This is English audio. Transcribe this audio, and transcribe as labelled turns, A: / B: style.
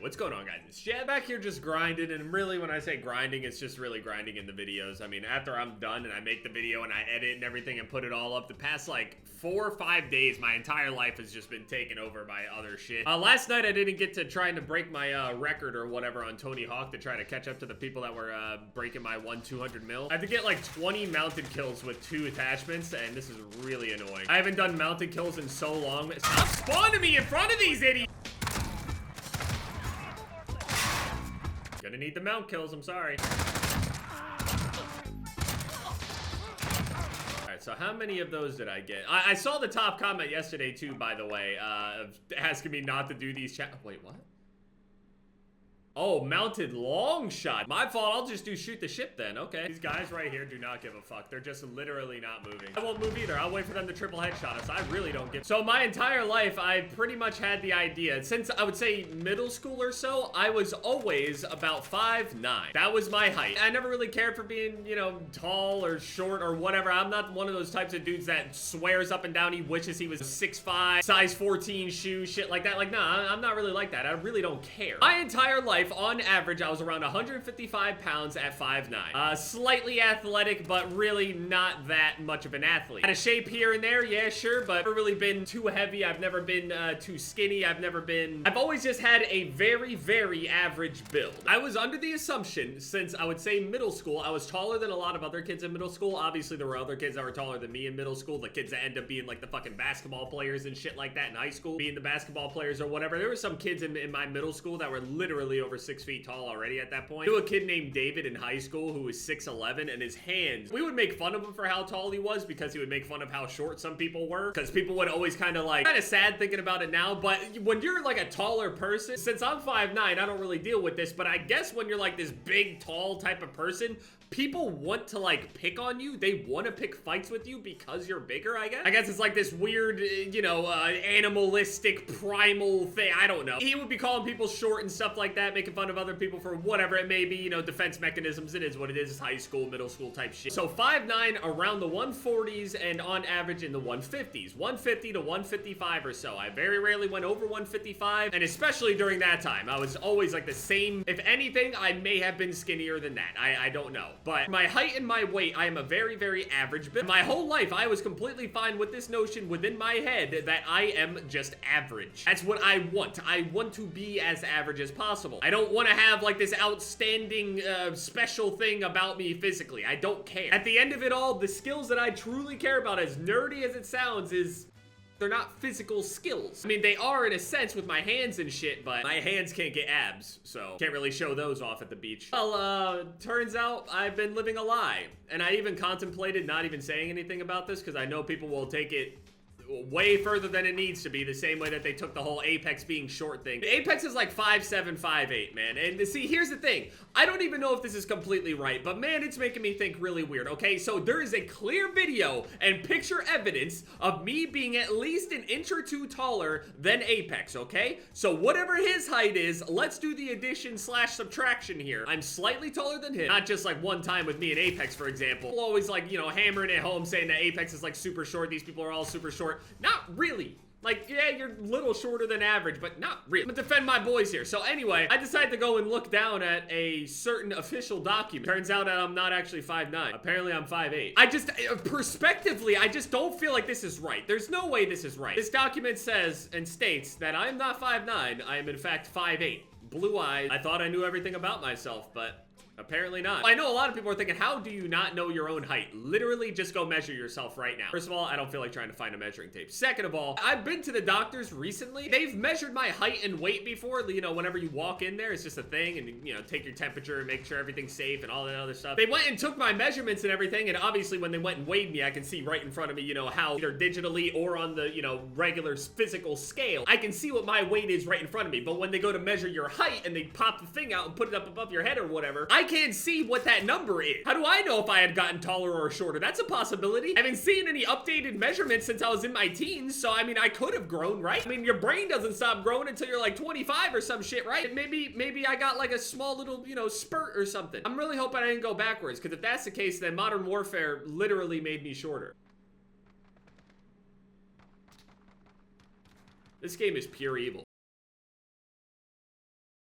A: What's going on, guys? It's Chad back here just grinding, and really when I say grinding, it's just really grinding in the videos. I mean, after I'm done and I make the video and I edit and everything and put it all up, the past like 4 or 5 days, my entire life has just been taken over by other shit. Last night I didn't get to trying to break my record or whatever on Tony Hawk to try to catch up to the people that were breaking my 200 mil. I had to get like 20 mounted kills with 2 attachments, and this is really annoying. I haven't done mounted kills in so long. Stop spawning me in front of these idiots! Gonna need the mount kills, I'm sorry. Alright, so how many of those did I get? I saw the top comment yesterday too, by the way, asking me not to do these wait, what? Oh, mounted long shot. My fault, I'll just do shoot the ship then, okay. These guys right here do not give a fuck. They're just literally not moving. I won't move either. I'll wait for them to triple headshot us. I really don't give. So my entire life, I pretty much had the idea. Since I would say middle school or so, I was always about 5'9". That was my height. I never really cared for being, you know, tall or short or whatever. I'm not one of those types of dudes that swears up and down he wishes he was 6'5", size 14 shoe, shit like that. Like, nah, I'm not really like that. I really don't care. My entire life, on average, I was around 155 pounds at 5'9". Slightly athletic, but really not that much of an athlete. Had a shape here and there, yeah, sure, but never really been too heavy. I've never been too skinny. I've always just had a very, very average build. I was under the assumption, since I would say middle school, I was taller than a lot of other kids in middle school. Obviously, there were other kids that were taller than me in middle school, the kids that end up being like the fucking basketball players and shit like that in high school, being the basketball players or whatever. There were some kids in my middle school that were literally over 6 feet tall already at that point. I knew a kid named David in high school who was 6'11", and his hands, we would make fun of him for how tall he was because he would make fun of how short some people were, because people would always kind of sad thinking about it now, but when you're like a taller person, since I'm 5'9", I don't really deal with this, but I guess when you're like this big, tall type of person, people want to like pick on you. They want to pick fights with you because you're bigger, I guess. I guess it's like this weird, you know, animalistic, primal thing. I don't know. He would be calling people short and stuff like that, making fun of other people for whatever it may be, you know, defense mechanisms. It is what it is. It's high school, middle school type shit. So 5'9", around the 140s, and on average in the 150s. 150 to 155 or so. I very rarely went over 155, and especially during that time, I was always like the same. If anything, I may have been skinnier than that. I don't know. But my height and my weight, I am a very, very average build. My whole life, I was completely fine with this notion within my head that I am just average. That's what I want. I want to be as average as possible. I don't want to have like this outstanding special thing about me physically. I don't care. At the end of it all, the skills that I truly care about, as nerdy as it sounds, is they're not physical skills. I mean, they are in a sense with my hands and shit, but my hands can't get abs, so can't really show those off at the beach. Well, turns out I've been living a lie. And I even contemplated not even saying anything about this because I know people will take it way further than it needs to be, the same way that they took the whole Apex being short thing. Apex is like 5'7", 5'8", man. And see, here's the thing. I don't even know if this is completely right, but man, it's making me think really weird, okay? So there is a clear video and picture evidence of me being at least an inch or 2 taller than Apex, okay? So whatever his height is, let's do the addition / subtraction here. I'm slightly taller than him. Not just like one time with me and Apex, for example. People always like, you know, hammering it home saying that Apex is like super short. These people are all super short. Not really. Like, yeah, you're a little shorter than average, but not really. I'm gonna defend my boys here. So anyway, I decided to go and look down at a certain official document. Turns out that I'm not actually 5'9". Apparently I'm 5'8". I just, prospectively, I just don't feel like this is right. There's no way this is right. This document says and states that I'm not 5'9". I am in fact 5'8". Blue eyes. I thought I knew everything about myself, but apparently not. I know a lot of people are thinking, how do you not know your own height? Literally, just go measure yourself right now. First of all, I don't feel like trying to find a measuring tape. Second of all, I've been to the doctors recently. They've measured my height and weight before. You know, whenever you walk in there, it's just a thing, and you know, take your temperature and make sure everything's safe and all that other stuff. They went and took my measurements and everything, and obviously when they went and weighed me, I can see right in front of me, you know, how either digitally or on the, you know, regular physical scale, I can see what my weight is right in front of me. But when they go to measure your height and they pop the thing out and put it up above your head or whatever, I can't see what that number is. How do I know if I had gotten taller or shorter? That's a possibility. I haven't seen any updated measurements since I was in my teens, so I mean, I could have grown, right? I mean, your brain doesn't stop growing until you're like 25 or some shit, right? Maybe I got like a small little, you know, spurt or something. I'm really hoping I didn't go backwards, because if that's the case, then Modern Warfare literally made me shorter. This game is pure evil.